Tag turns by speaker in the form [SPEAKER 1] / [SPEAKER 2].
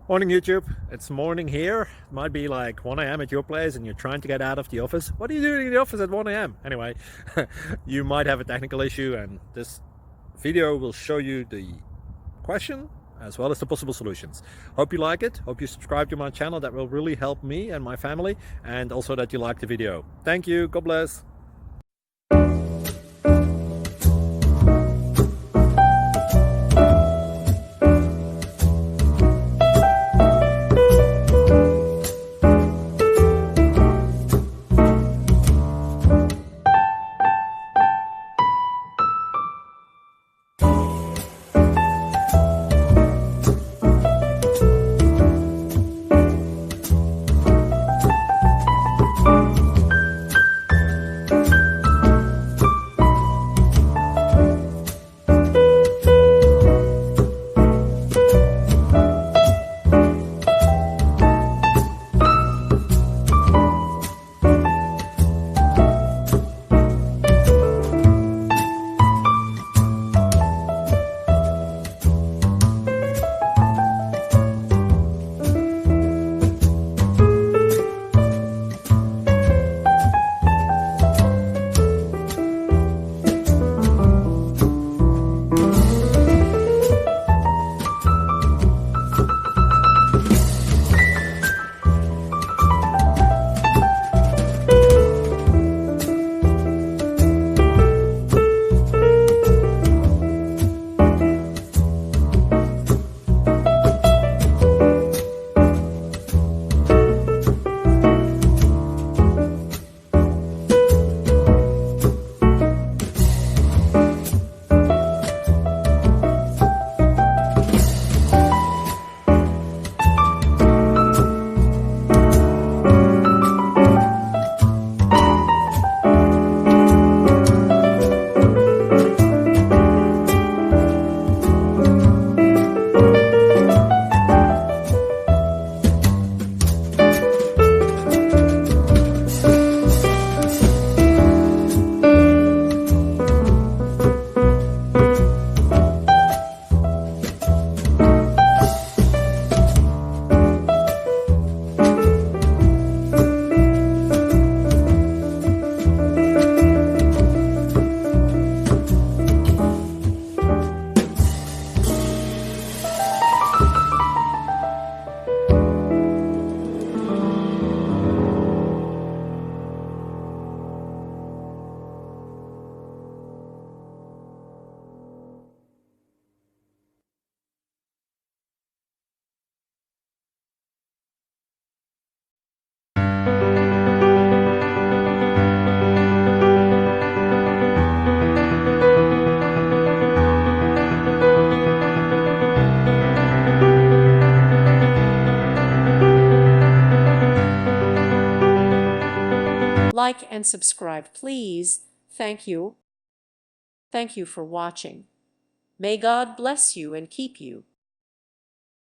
[SPEAKER 1] Morning YouTube, it's morning here. It might be like 1 a.m. at your place and you're trying to get out of the office. What are you doing in the office at 1 a.m.? Anyway, you might have a technical issue and this video will show you the question as well as the possible solutions. Hope you like it, hope you subscribe to my channel. That will really help me and my family, and also that you like the video. Thank you, God bless.
[SPEAKER 2] Like and subscribe, please. Thank you. Thank you for watching. May God bless you and keep you.